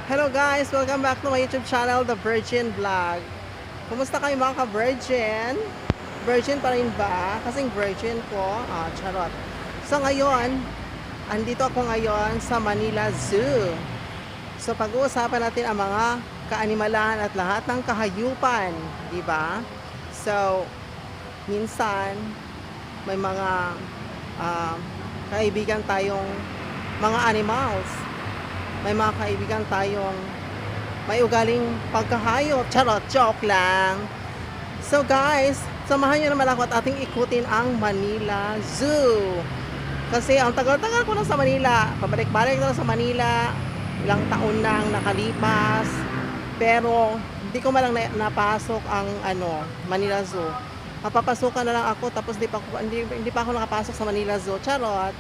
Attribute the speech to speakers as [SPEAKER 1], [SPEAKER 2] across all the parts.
[SPEAKER 1] Hello guys! Welcome back to my YouTube channel, The Virgin Vlog. Kumusta kayo mga ka-virgin? Virgin pa rin ba? Kasing virgin ko. Charot. So ngayon, andito ako ngayon sa Manila Zoo. So pag-uusapan natin ang mga kaanimalan at lahat ng kahayupan. Diba? So, minsan, may mga kaibigan tayong mga animals. May mga kaibigan tayong may ugaling pagkahayop. Charot, joke lang. So guys, samahan nyo naman ako at ating ikutin ang Manila Zoo. Kasi ang tagal-tagal ko na sa Manila. Pabalik-balik na sa Manila. Ilang taon na ang nakalipas. Pero hindi ko malang napasok ang Manila Zoo. Mapapasukan na lang ako tapos hindi pa ako nakapasok sa Manila Zoo. Charot.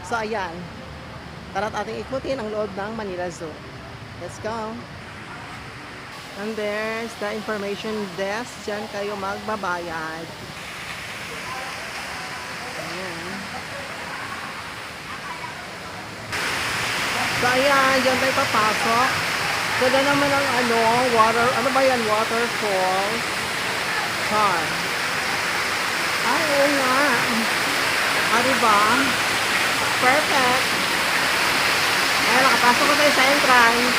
[SPEAKER 1] So ayan. Tara't ating ikutin ang loob ng Manila Zoo. Let's go! And there's the information desk. Diyan kayo magbabayad. Ayan. So ayan, diyan tayo papasok. So doon naman ang water, ano ba yan? Waterfalls. Char. Ay, oo nga. Diba? Perfect. Ayan, nakapasok ko tayo sa entrance.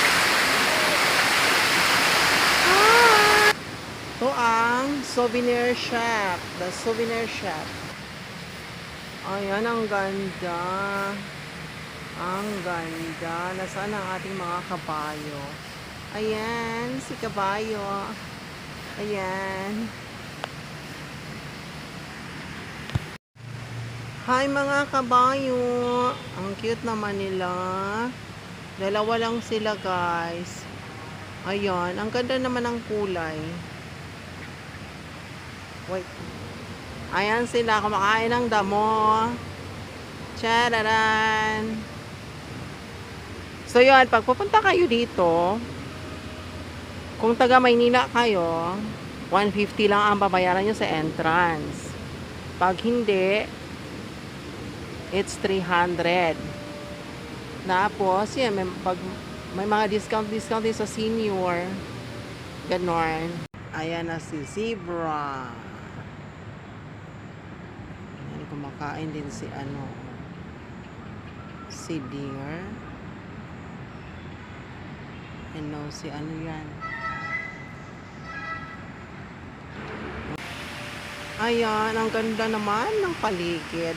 [SPEAKER 1] Ito ang souvenir shop. The souvenir shop. Ayan, ang ganda. Ang ganda. Nasaan ang ating mga kabayo? Ayan, si kabayo. Ayan. Hi mga kabayo. Ang cute naman nila. Dalawa lang sila guys. Ayan. Ang ganda naman ng kulay. Wait. Ayan sila. Kumakain ng damo. Tchararan. So yun. Pag pupunta kayo dito, kung taga Maynila kayo, 150 lang ang babayaran nyo sa entrance. Pag hindi, it's 300. Tapos, yan, may mga discount din sa senior. Ganon. Ayan na si zebra. Ayan, kumakain din si si deer. Si yan. Ayan, ang ganda naman ng paligid.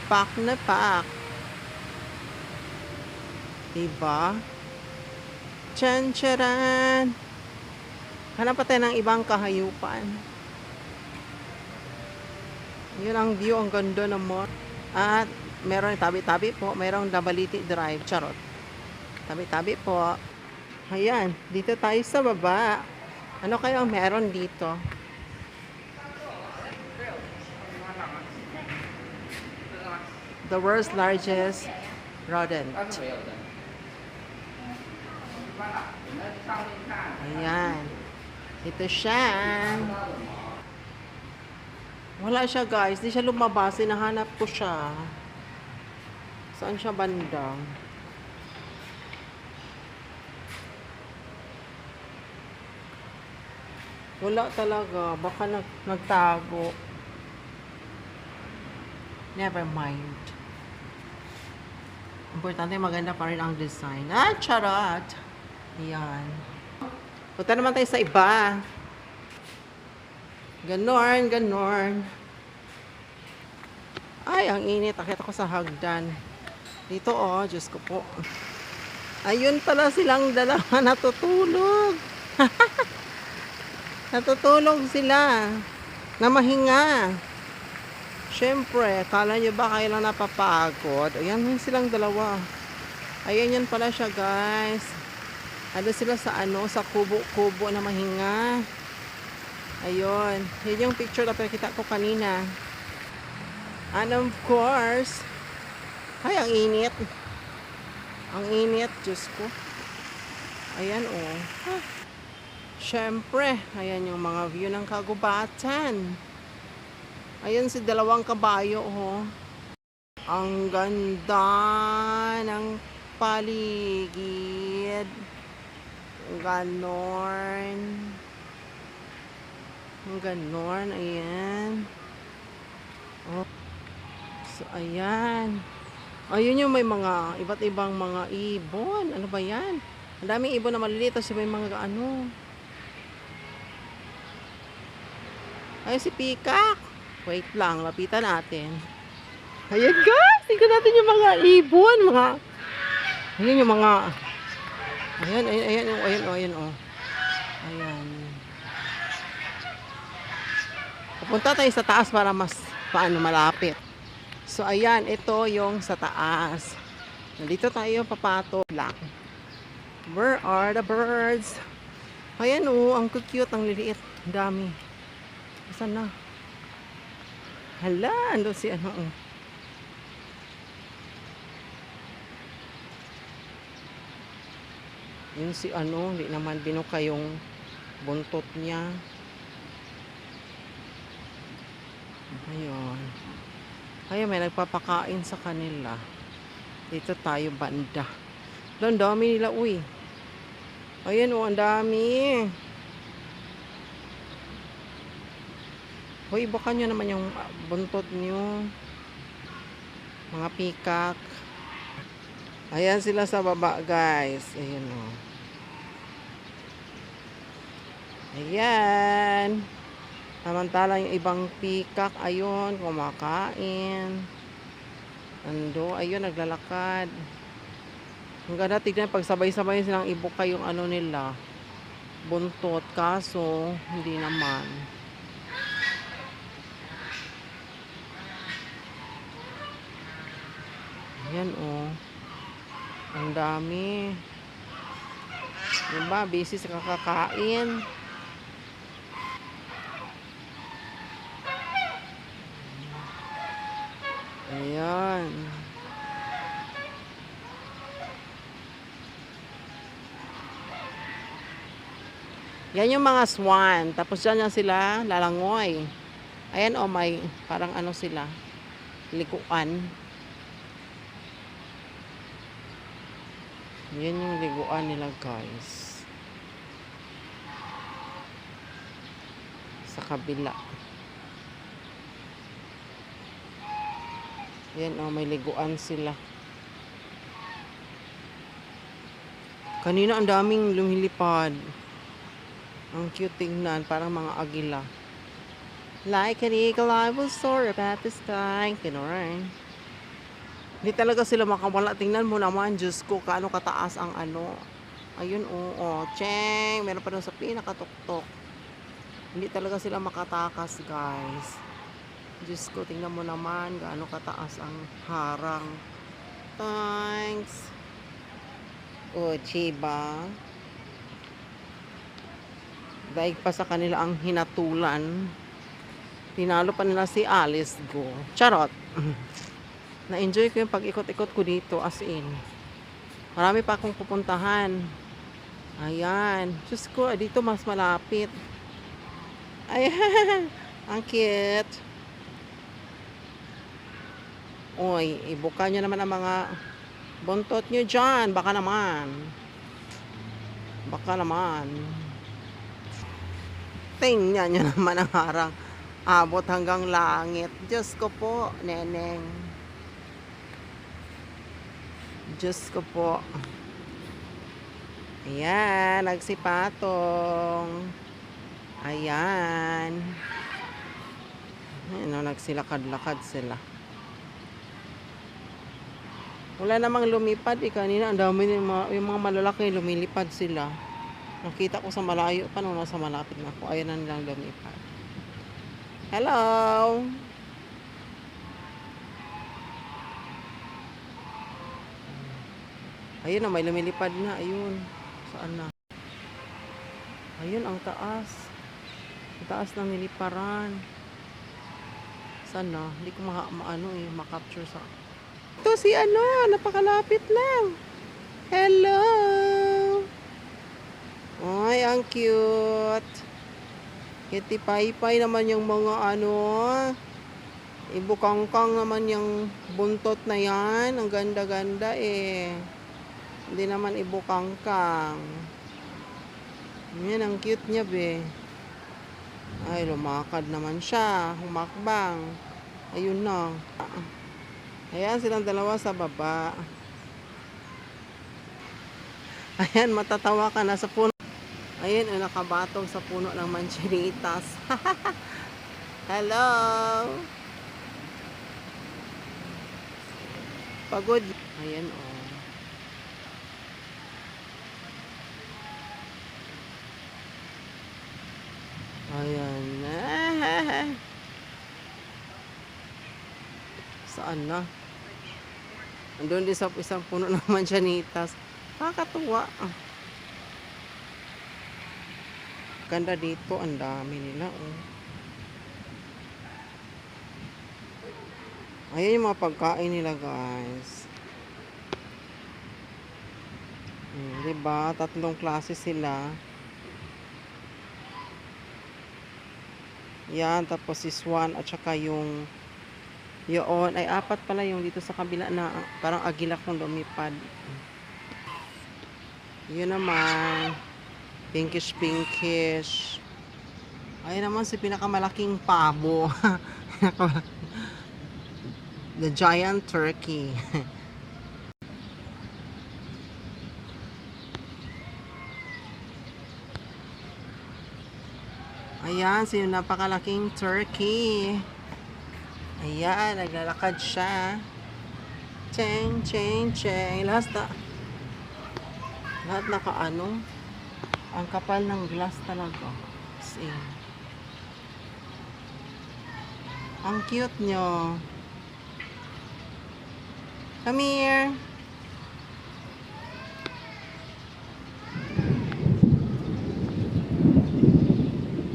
[SPEAKER 1] Pak na pak. Diba? Tchan-tcharan! Hanap pa tayo ng ibang kahayupan. Yun ang view, ang ganda naman. At meron tabi-tabi po, merong Dabaliti Drive. Charot. Tabi-tabi po. Ayan, dito tayo sa baba. Ano kayo ang meron dito? The world's largest rodent. Ayan. Ito siya. Wala siya guys. Di siya lumabas. Hinahanap ko siya. Saan siya banda? Wala talaga. Baka nagtago. Never mind. Importante maganda pa rin ang design. Charot! Ayan. Punta naman tayo sa iba. Ganon. Ay, ang init. Akit ako sa hagdan. Dito, Diyos ko po. Ayun pala silang dalawa natutulog. Natutulog sila. Na mahinga. Siyempre, kala nyo ba kayo lang napapagod? Ayan, silang dalawa. Ayan, yan pala siya, guys. Ano sila sa kubo-kubo na mahinga. Ayun. Yun yung picture na pinakita ko kanina. And of course, ay, ang init. Ang init, Diyos ko. Ayan, Siyempre, ayan yung mga view ng kagubatan. Ayan si dalawang kabayo, Ang ganda ng paligid. ganon. Ang ganon, ayan. Oh. So, ayan. Ayun yung may mga iba't ibang mga ibon. Ano ba yan? Ang daming ibon na maliliit. Tapos may mga ano. Ayun si Peacock. Wait lang, lapitan natin. Ayan guys, tingnan natin yung mga ibon. Ayan yung mga... Ayan, ayan. Ayan. Pupunta tayo sa taas para mas malapit. So, ayan, ito yung sa taas. Nandito tayo papato lang. Where are the birds? Ayan ang cute, ang liliit. Ang dami. Saan na? Hala, ando si ano Yun si hindi naman binuka yung buntot niya. Ayun. Ayun, may nagpapakain sa kanila. Dito tayo banda. Ang dami nila, uy. Ayan ang dami. Uy, baka nyo naman yung buntot nyo. Mga peacock. Ayan sila sa baba, guys. Ayan Ayan. Samantala yung ibang peacock, ayun, kumakain. Ayun, naglalakad. Ang ganda, tignan, pag sabay-sabay silang ibuka yung nila, buntot, kaso, hindi naman. Ayan, ang dami. Diba, busy sa kakakain. Ayan. Yan yung mga swan. Tapos dyan sila lalangoy. Ayan may parang sila. Likuan. Yan yung liguan nila, guys. Sa kabila. Yan may liguan sila. Kanina ang daming lumilipad. Ang cute tingnan, parang mga agila. Like an eagle, I will soar about the sky. Kinoran. Hindi talaga sila makawala. Tingnan mo naman, Diyos ko, kaano kataas ang Ayun, Cheng, meron pa doon sa pinakatuktok. Hindi talaga sila makatakas, guys. Diyos ko, tingnan mo naman, gaano kataas ang harang. Thanks. Chiba. Daig pa sa kanila ang hinatulan. Tinalo pa nila si Alice Go. Charot. Na-enjoy ko yung pag-ikot-ikot ko dito, as in. Marami pa akong pupuntahan. Ayan. Diyos ko, dito mas malapit. Ayan. Ang cute. Uy, ibuka nyo naman ang mga buntot nyo dyan. Baka naman. Tingnan nyo naman ang harang. Abot hanggang langit. Diyos ko po, neneng. Diyos ko po. Ayan, nagsipatong. Ayan. Nagsilakad-lakad sila. Wala namang lumipad. Kanina, ang dami yung mga malalaki, lumilipad sila. Nakita ko sa malayo pa nung nasa malapit na ako. Ayan na nilang lumipad. Hello! Ayun may lumilipad na. Ayun. Saan na? Ayun, ang taas. Ang taas ng niliparan. Saan na? Hindi ko ma-capture sa... Ito si napakalapit lang. Hello! Ay, ang cute. Kitipay-pay naman yung mga ibukangkang naman yung buntot na yan. Ang ganda-ganda Hindi naman ibukangkang. Yan, ang cute niya, be. Ay, lumakad naman siya. Humakbang. Ayun na. Ayan, silang dalawa sa baba. Ayan, matatawa ka na sa puno. Ayan, nakabatog sa puno ng manchinitas. Hello! Pagod. Ayan, oh. Ayan. Saan na? Andun din sa isang puno ng manchanitas. Nakakatuwa. Ganda dito. Ang dami nila, oh. Ayan yung mga pagkain nila, guys. Diba? 3 klase sila. Yan. Tapos is 1 at saka yung yun. Ay, 4 pala yung dito sa kabila na parang agila kong lumipad. Yun naman. Pinkish pinkish. Ayun naman si pinakamalaking pabo. The giant turkey. Ayan, so yung napakalaking turkey. Ayan, naglalakad siya. Cheng, cheng, cheng. Lahat nakaano. Ang kapal ng glass talaga. See. Ang cute nyo. Come here.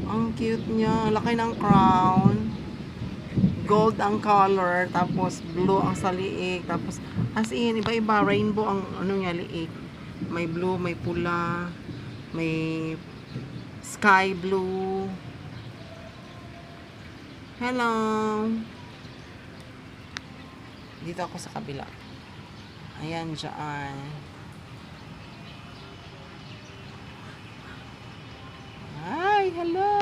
[SPEAKER 1] Ang cute niya. Laki ng crown. Gold ang color. Tapos blue ang sa liig. Tapos as in, iba-iba. Rainbow ang ano niya liig. May blue, may pula. May sky blue. Hello. Dito ako sa kabila. Ayan, dyan. Hi, hello.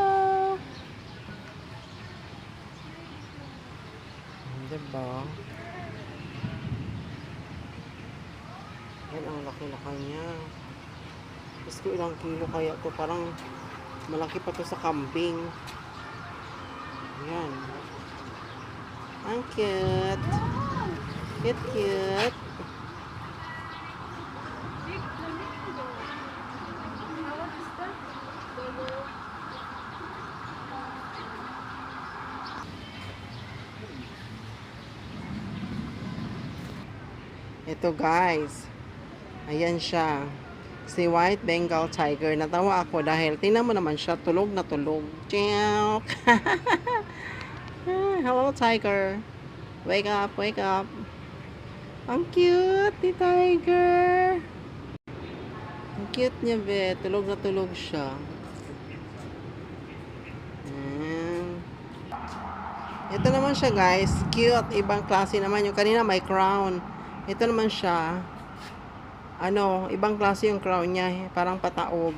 [SPEAKER 1] Diba? Yan, ang laki-laki niya. Gusto ko ilang kilo kaya to. Parang malaki pa to sa kambing. Yan. Ang cute. Cute, cute. Ito guys. Ayan siya. Si White Bengal Tiger. Natawa ako dahil tingnan mo naman siya. Tulog na tulog. Chiyok. Hello Tiger. Wake up, wake up. Ang cute ni Tiger. Ang cute niya, be. Tulog na tulog siya. Ito naman siya, guys. Cute. Ibang klase naman. Yung kanina may crown. Ito naman siya. Ano, ibang klase yung crown niya. Parang pataob.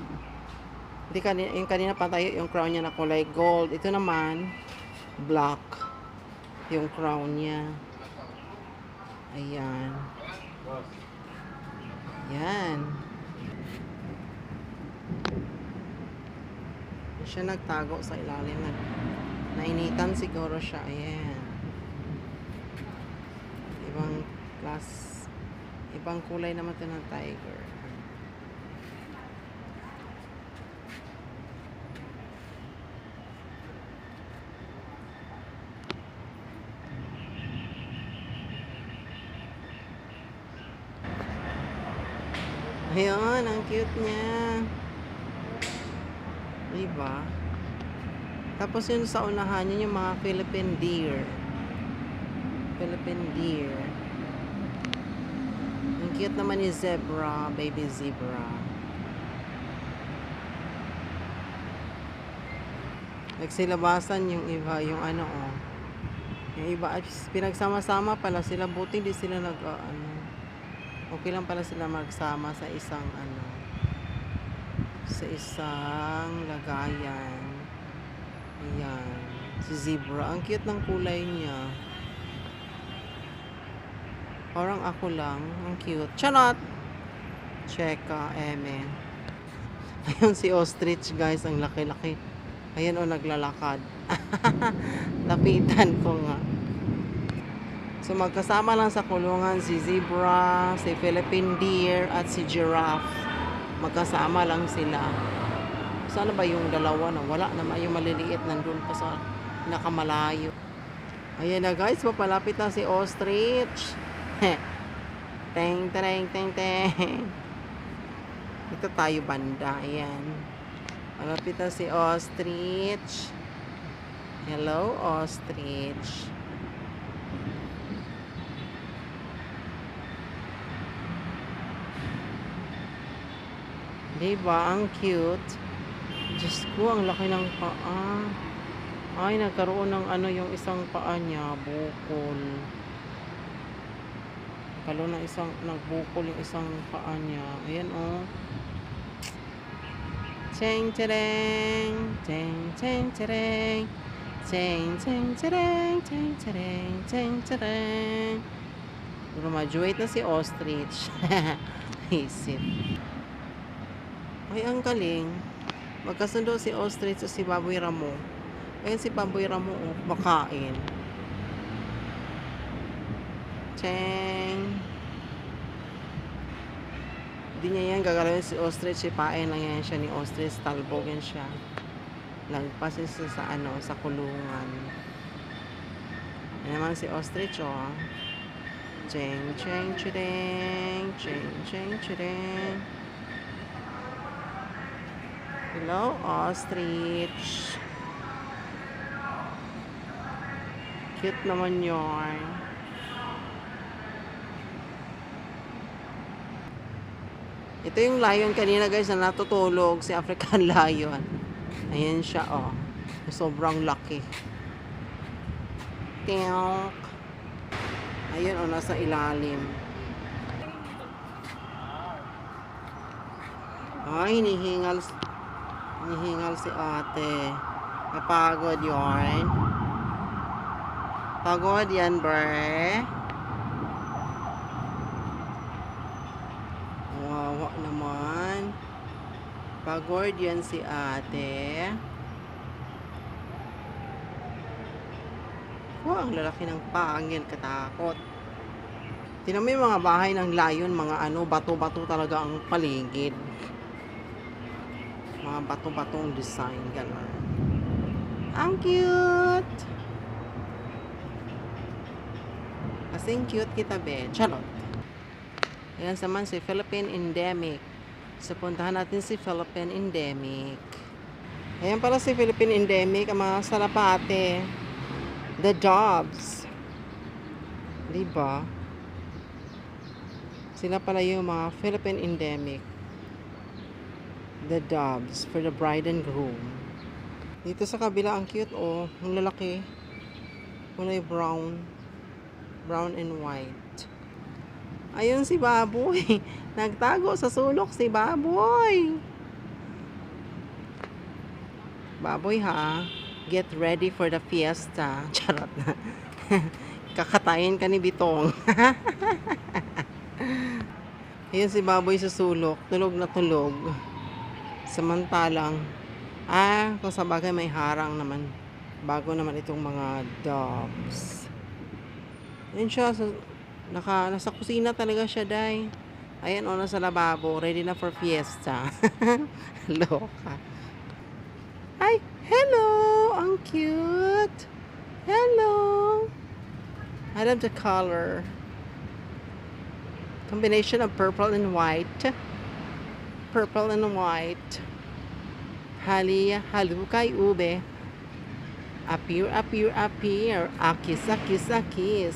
[SPEAKER 1] Hindi kanina, yung kanina patayo yung crown niya na kulay gold. Ito naman, black. Yung crown niya. Ayan. Ayan. Siya nagtago sa ilalim na. Nainitan siguro siya. Ayan. Ibang kulay naman ito ng tiger. Ayun, ang cute niya. Diba? Tapos yun sa unahan yun yung mga Philippine deer. Philippine deer. Ang cute naman ni zebra, baby zebra. Nagsilabasan yung iba, yung ano oh. Yung iba, pinagsama-sama pala sila, buti di sila ano. Okay lang pala sila magsama sa isang ano. sa isang lagayan. Ayan. Si zebra. Ang cute ng kulay niya. Parang ako lang. Ang cute. Charot! Cheka, eme. Ayun si ostrich, guys. Ang laki-laki. Ayan o, naglalakad. Lapitan ko nga. So, magkasama lang sa kulungan si zebra, si Philippine deer, at si giraffe. Magkasama lang sila. Sana ba yung dalawa na wala naman, yung maliliit nandun pa sa nakamalayo. Ayan na guys, papalapit na si ostrich. Teng, teng, teng, teng. Ito tayo banda. Ayan. Malapit na si ostrich. Hello, ostrich. Diba? Ang cute. Diyos ko, ang laki ng paa. Ay, nagkaroon ng ano yung isang paa niya. Bukol. Nagbukol yung isang paa niya. Ayan, oh. Cheng, chereng. Cheng, cheng, chereng. Cheng, cheng, chereng. Cheng, chereng. Cheng, chereng. Graduate na si ostrich. Isip. Ay, ang galing. Magkasundo si ostrich at si baboy ramo. Ayan si baboy ramo, oh, makain. Cheng. Hindi niya yan gagalawin si ostrich. Ipain lang yan siya ni ostrich. Talbogin siya. Lagpas siya sa kulungan. Yan naman si ostrich, oh. Cheng, cheng, chireng. Cheng, cheng, chireng. Hello, ostrich. Cute naman yun. Ito yung lion kanina guys na natutulog. Si African lion. Ayan siya, oh. Sobrang laki. Tiyok. Ayun, oh, nasa ilalim. Ay, hinihingal si ate. Napagod yun. Pagod yan, bre. Wawa naman. Pagod yan si ate. Oh, ang lalaki ng pangil, katakot. Tingnan mo yung mga bahay ng lion, mga bato-bato talaga ang paligid. Mga bato-batong design, gano'n. Ang cute! Kasing cute kita, be. Charot. Ayan naman si Philippine Endemic. So, puntahan natin si Philippine Endemic. Ayan pala si Philippine Endemic, ang mga salapate. The doves. Diba? Sila pala yung mga Philippine Endemic. The doves for the bride and groom. Dito sa kabila, ang cute, oh. Ang lalaki. Kulay brown. Brown and white. Ayun si baboy. Nagtago sa sulok si baboy. Baboy, ha? Get ready for the fiesta. Charot na. Kakatayin ka ni Bitong. Ayun si baboy sa sulok. Tulog na tulog. Samantalang, kung sa bagay may harang naman. Bago naman itong mga dogs. Ayun siya, nasa kusina talaga siya, day. Ayan, nasa lababo. Ready na for fiesta. Loka. Ay, hello! Ang cute! Hello! I love the color. Combination of purple and white. Purple and white. Halukay ube. Appear, appear, appear. Akis, akis, akis.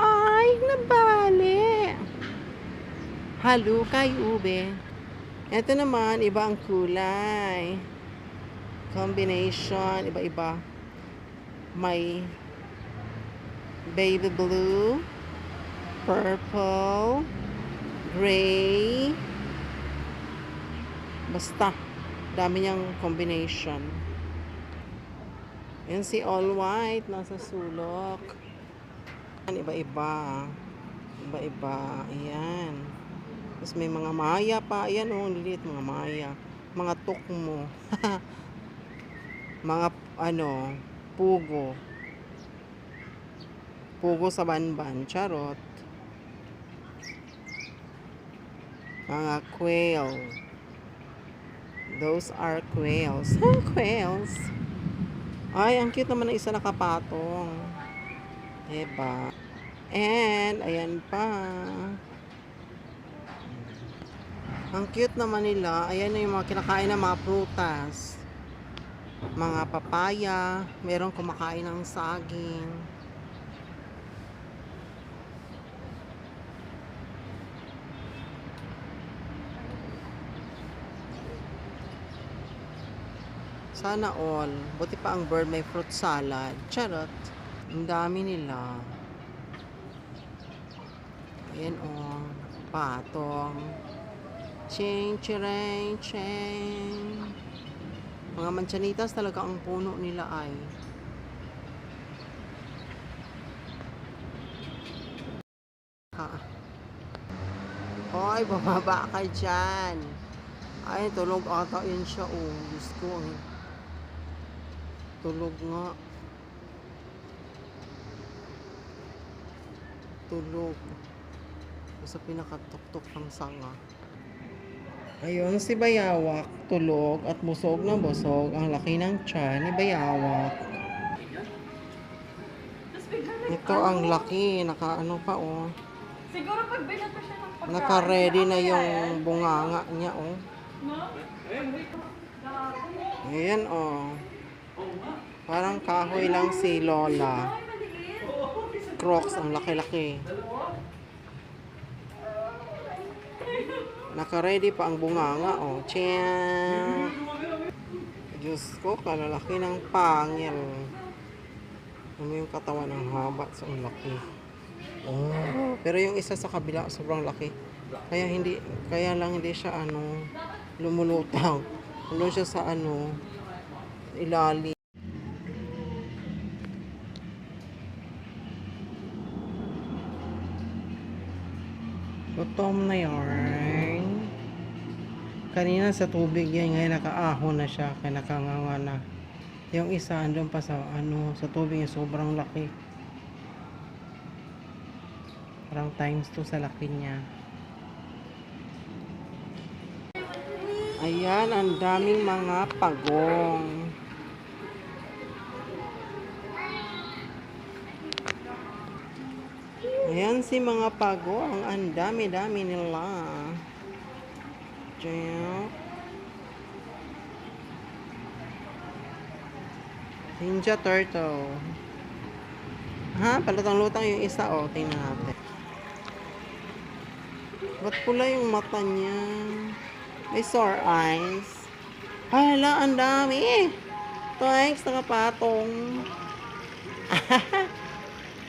[SPEAKER 1] Ay, nabali. Halukay ube. Ito naman, iba ang kulay. Combination, iba-iba. May baby blue, purple, gray, basta Dami niyang combination. Yan si All White, nasa sulok. Yan, iba-iba. Iba-iba. Ayan. Tapos may mga maya pa. Ayan o, lilit mga maya. Mga tukmo. Mga, pugo. Pugo sa banban. Charot. Mga quail. Those are quails. Quails. Ay, ang cute naman ng isa nakapatong. Diba? And, ayan pa. Ang cute naman nila. Ayan na yung mga kinakain ng mga prutas. Mga papaya. Merong kumakain ng saging. Sana all. Buti pa ang bird may fruit salad. Charot. Ang dami nila. Ayan o. Patong. Ching, chireng, ching. Mga manchanitas talaga ang puno nila ay. Hoy, bumaba ka dyan. Ay, tulog ata yun siya. Oh, Diyos ko. Tulog nga. Tulog. Sa pinakatuktok ng sanga. Ayun, si Bayawak. Tulog at busog na busog. Ang laki ng tiyan ni Bayawak. Ito ang laki. Nakaano pa oh.
[SPEAKER 2] Siguro pag binato siya ng pagkain.
[SPEAKER 1] Naka-ready na yung bunganga niya oh. Ayan oh. Parang kahoy lang si Lola. Crocs, ang laki-laki. Naka-ready pa ang bunganga oh. Tiyan. Diyos ko, kalalaki ng pangil. Ano yung katawan ng haba sa laki. Oh, pero yung isa sa kabila sobrang laki. Kaya lang hindi siya lumulutang. Doon siya sa ilalim. Gutom na yarn. Kanina sa tubig yan, ngayon nakaahon na siya, kaya nakanganga na. Yung isa andun pa sa sa tubig niya, sobrang laki. Parang times 2 sa laki niya. Ayan, ang daming mga pagong. Ayan si mga pagong, ang dami-dami nila. Diyan. Ninja turtle. Ha? Palutang-lutang yung isa. O, tingnan natin. Ba't pula yung mata niya? May sore eyes. Hala, ang dami. Thanks, nakapatong.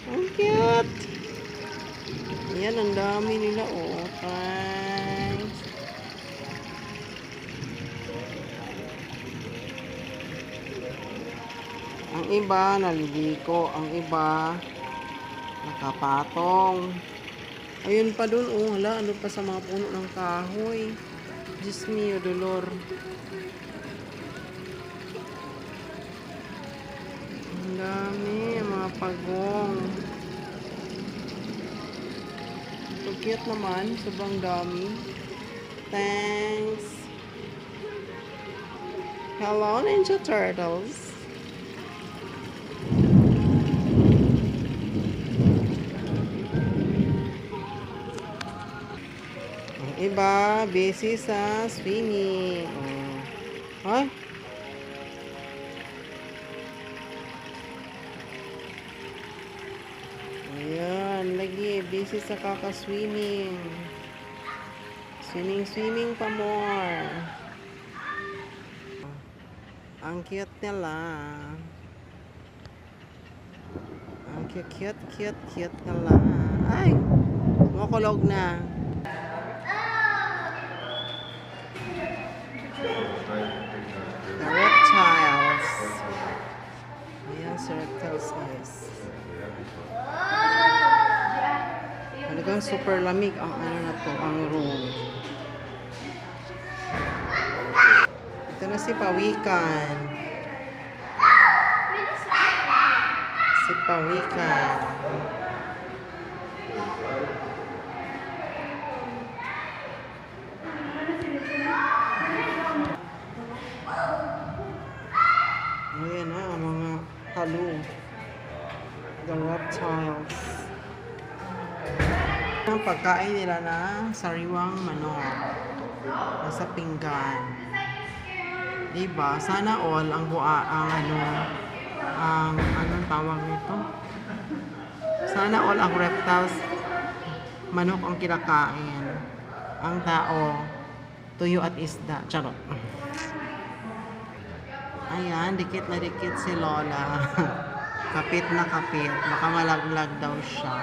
[SPEAKER 1] Ang cute. Ayan, ang dami nila. Oh, thanks. Ang iba, naliliko. Ang iba, nakapatong. Ayun pa dun, oh, hala, ano pa sa mga puno ng kahoy. Diyos mio, dolor. Ang dami, mga pagong. So cute naman, sobrang dami. Thanks. Hello, Ninja Turtles. Iba, busy sa swimming. Oh. Ay. Ayan, lagi. Busy sa kaka-swimming. Swimming pa more. Ang cute nila. Ang cute nila. Ay! Makulog na. si reptiles, guys. Talagang super lamig ang ano na to, ang room. Ito na si Pawikan. Si Pawikan. Ayan na ang mga halo. The reptiles. Ang pagkain nila na sariwang manok. Nasa pinggan. Diba? Sana all ang anong tawag nito? Sana all ang reptiles manok ang kinakain. Ang tao tuyo at isda. Charot. Ayan, dikit na dikit si Lola. Kapit na kapit. Baka malaglag daw siya.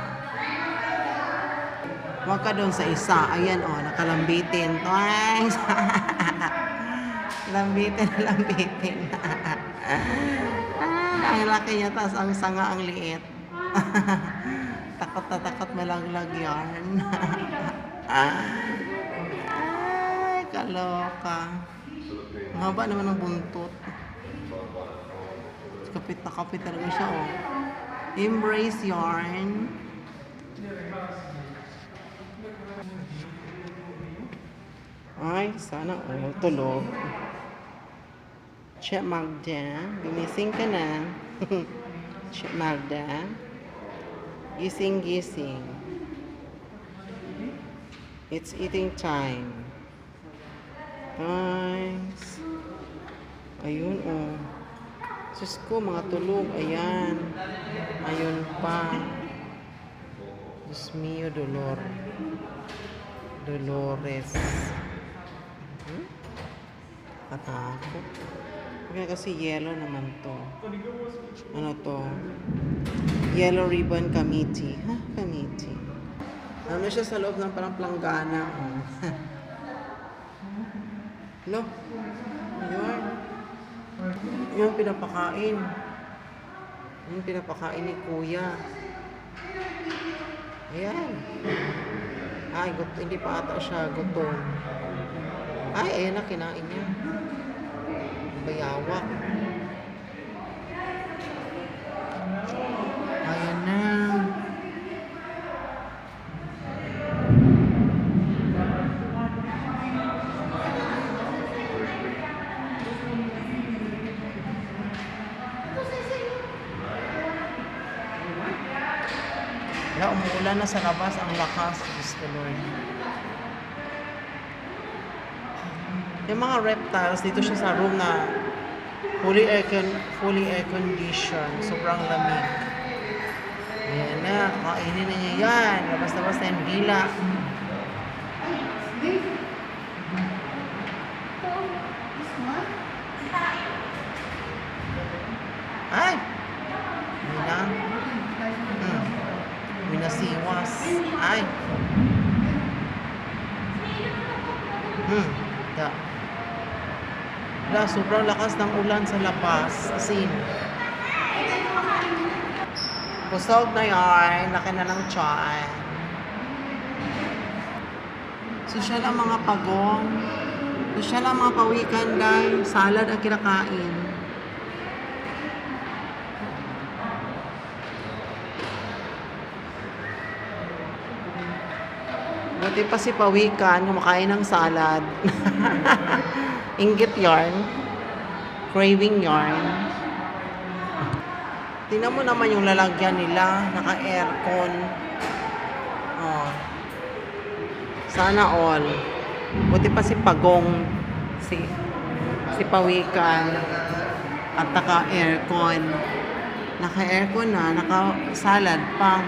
[SPEAKER 1] Huwag ka doon sa isa. Ayan nakalambitin. Twice. Lambitin. Ang laki niya, tas ang sanga ang liit. Takot na takot malaglag yan. Ay, kaloka. Ang haba naman ng buntot. Kapit na kapit talaga siya, Embrace yarn. Ay, sana tulog. Che Magda, gumising ka na. Che Magda. Gising. It's eating time. Guys. Ayun, Diyos ko, mga tulog. Ayan. Ayun pa. Diyos mio, Dolores. Katakot. Okay, kasi yellow naman to. Ano to? Yellow Ribbon Committee. Committee. Ano siya sa loob ng parang planggana. No? Ayun. Yung pinapakain. Yung pinapakain ni Kuya. Ayan. Ay, hindi pa ata siya gutom. Ay, ayan na, kinain niya. Bayawak. Ayan na. Umuulan na sa labas, ang lakas. Diyos ko, Lord. Yung mga reptiles, dito siya sa room na fully air conditioned. Sobrang lamig. Ayan na, kainin na niya yan. Labas-labas na yung dila. Ay! Minasiwas. Ay. Sobrang lakas ng ulan sa labas. Asin. Busog na yarn. Laki na lang tiyan. Social ang mga pagong. Social ang mga pawikan, guys. Salad ang kinakain. Buti pa si Pawikan, kumakain ng salad. Inggit yarn. Craving yarn. Tingnan mo naman yung lalagyan nila. Naka-aircon. Sana all. Buti pa si Pagong. Si Pawikan. At naka-aircon. Naka-aircon na. Naka-salad pa.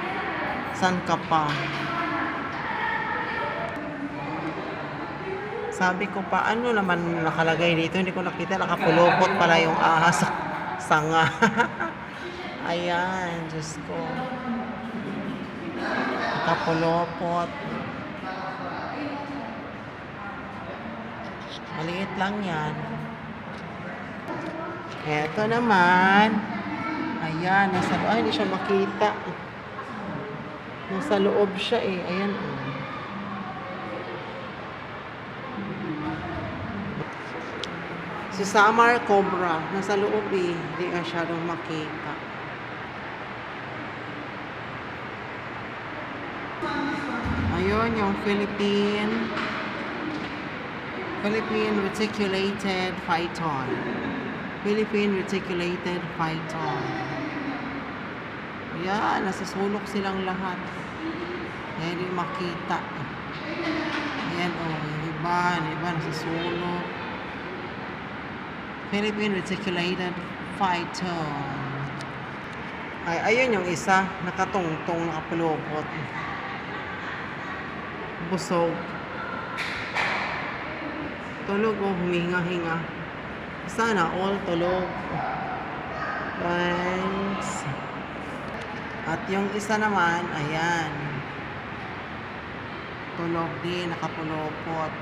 [SPEAKER 1] San ka pa? Sabi ko pa, ano naman nakalagay dito? Hindi ko nakita, nakapulupot pala yung ahas sanga. Ayan, Diyos ko. Nakapulupot. Maliit lang yan. Eto naman. Ayan, nasa loob. Ay, hindi siya makita. Nasa loob siya eh. Ayan. Oh. Si Samar Cobra. Nasa loob eh. Hindi ka masyadong makita. Ayun, yung Philippine Reticulated Phyton. Philippine Reticulated Phyton. Ayan, nasa sulok silang lahat. Kaya hindi makita. Ayan, oh, yung iba nasa sulok. Philippine Reticulated Phyton. Ay, ayun yung isa, nakatungtong, nakapulupot. Busog. Tulog o huminga-hinga. Sana all tulog. Thanks. At yung isa naman, ayan. Tulog din, nakapulupot.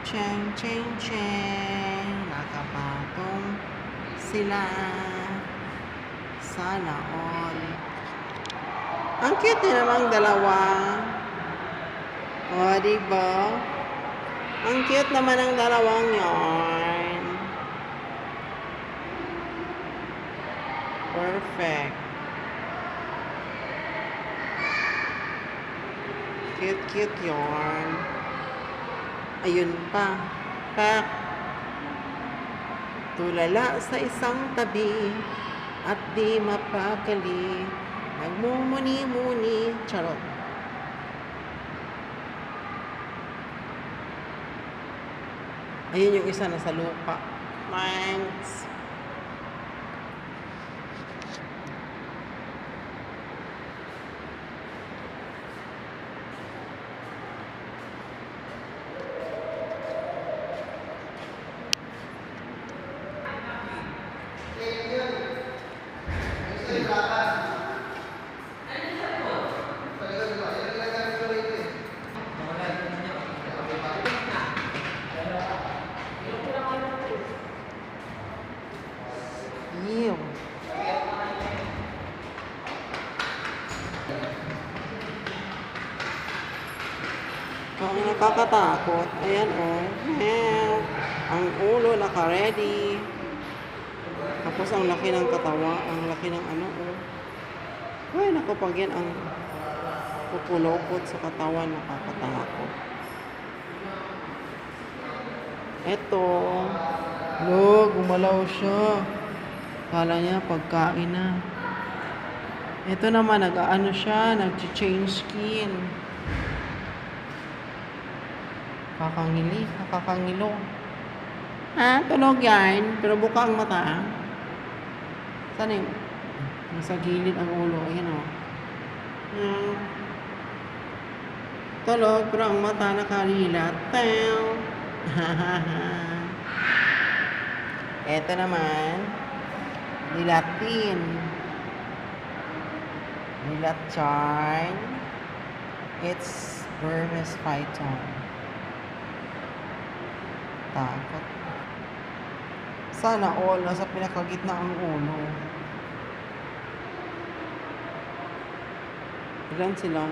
[SPEAKER 1] Cheng, cheng, cheng. Nakapatong sila. Sana all. Ang cute din namang dalawa. O, diba? Ang cute naman ang dalawang yarn. Perfect. Cute yarn. Ayun pa. Pak. Tulala sa isang tabi at di mapakali. Nagmumuni-muni. Charot. Ayun yung isa nasa lupa. Thanks. Ew. Ang nakakatakot. Ayan oh. Ang ulo naka-ready. Tapos ang laki ng katawa. Ang laki ng ano oh. Ay, naku, pag yan ang pupulokot sa katawan, nakakatakot. Eto. Lo, gumalaw siya. Kala niya pagkain na. Ito naman, nag-ano siya, nag-change skin. Nakakangilo. Ha? Tulog yan, pero buka ang mata. Saan yung? Nasa gilid ang ulo. Ayan o. Tulog, pero ang mata nakalilat. Ito naman. Nilatin. Nilat charm. It's Burmese Phyton. Takot. Sana all nasa pinakagitna ang ulo. Ilan sila?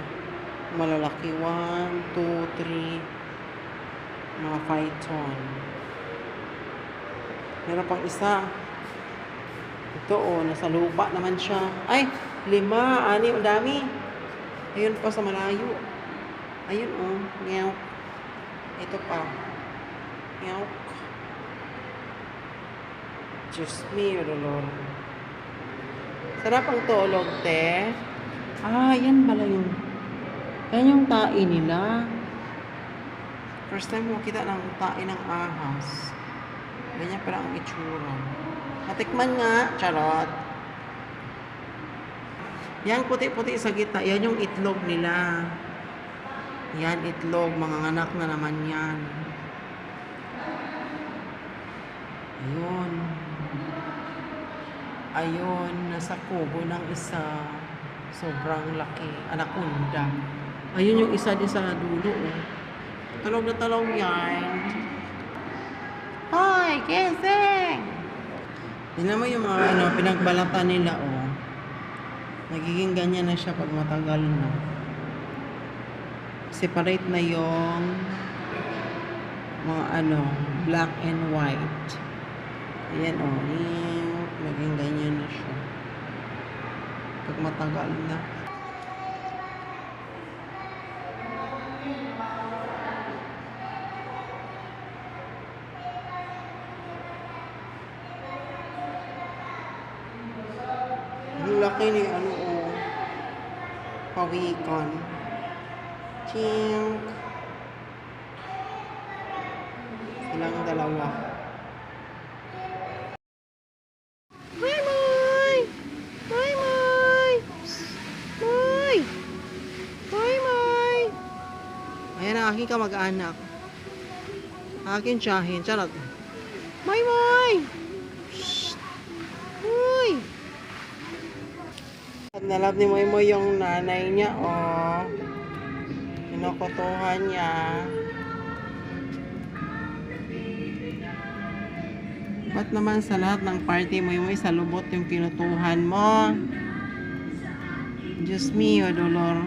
[SPEAKER 1] Malalaki. 1, 2, 3. Mga Phyton. Meron pang isa. Ito oh, nasa lupa naman siya. Ay, 5, 6, ang dami. Ayun pa sa malayo. Ayun oh, ngayon. Ito pa. Ngayon. Diyos me, Lord. Sarap ang tulog, te. Ah, yan pala yung. Yan yung tae nila. First time ko kita ng tae ng ahas. Ganyan pala ang itsura. Matikman nga. Charot. Yan puti-puti sa gitna. Yan yung itlog nila. Yan itlog. Mga anak na naman yan. Ayun. Ayun. Nasa kubo ng isa. Sobrang laki. Anaconda. Ayun yung isa din sa dulo. Oh. Talong na talong yan. Hoy! Gising! Tingnan mo yung mga ano, pinagbalatan nila, oh. Nagiging ganyan na siya pag matagal na. Separate na yung mga ano, black and white. Ayan, oh. Naging ganyan na siya. Pag matagal na. Ang laki ni ano, oh. Pawikan. Chink. Silang dalawa. Moy Moy! Moy Moy! Moy! Moy Moy! Ayan ang aking kamag-anak. Aking tiyahin. Charot. Moy Moy! Shh! Moy! At nalab ni Moy Moy yung nanay niya, oh. Kinukutuhan niya. Ba't naman sa lahat ng party Moy Moy sa lubot yung kinutuhan mo? Diyos mio, dolor.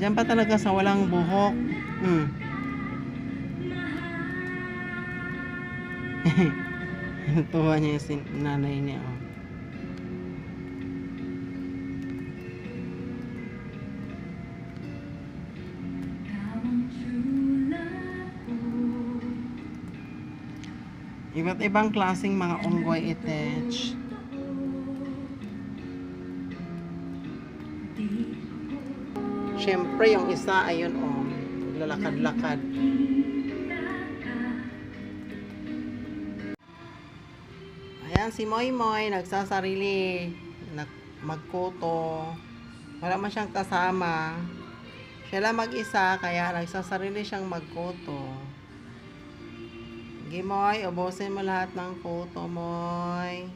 [SPEAKER 1] Diyan pa talaga sa walang buhok. Kinutuhan niya yung nanay niya, oh. Iba't ibang klaseng mga unggoy itech. Siyempre, yung isa, ayun, oh, lalakad-lakad. Ayan, si Moy Moy, nagsasarili, magkoto. Wala man siyang kasama. Siya lang mag-isa, kaya nagsasarili siyang magkoto. Sige, Moy, ubusin mo lahat ng koto, Moy.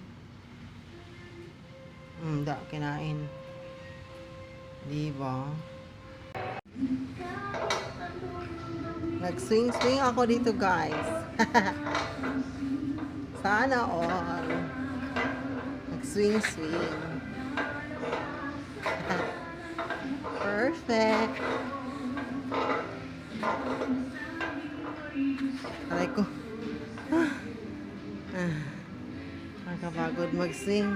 [SPEAKER 1] Kinain. Diba? Nag-swing-swing ako dito, guys. Sana all. Nag-swing-swing. Perfect. Aray ko. Nakapagod mag-swing.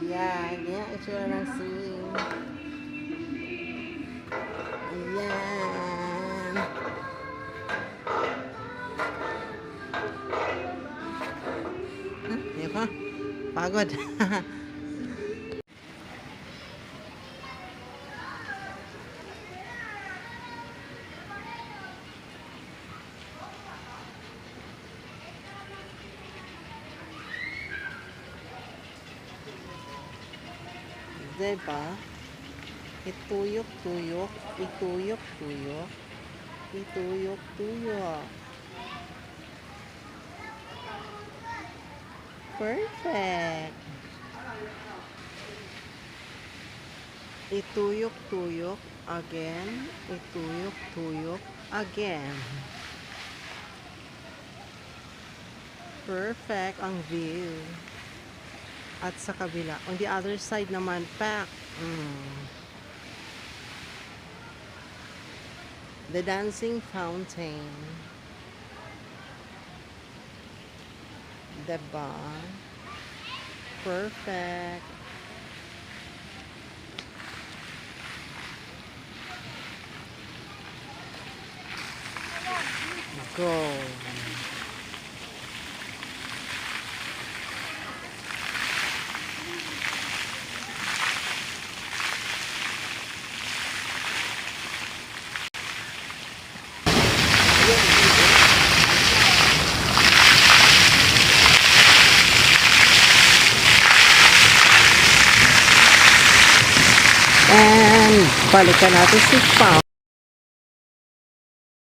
[SPEAKER 1] Ayan. Ganyan itsura ng swing. Ayan. Ayan ka. Pagod. Diba? Ituyok-tuyok, ituyok-tuyok, ituyok-tuyok. Perfect! Ituyok-tuyok again, ituyok-tuyok again. Perfect ang view. At sa kabila, on the other side naman, pack. The dancing fountain. Diba? Perfect. Go. And balikan natin si Pao.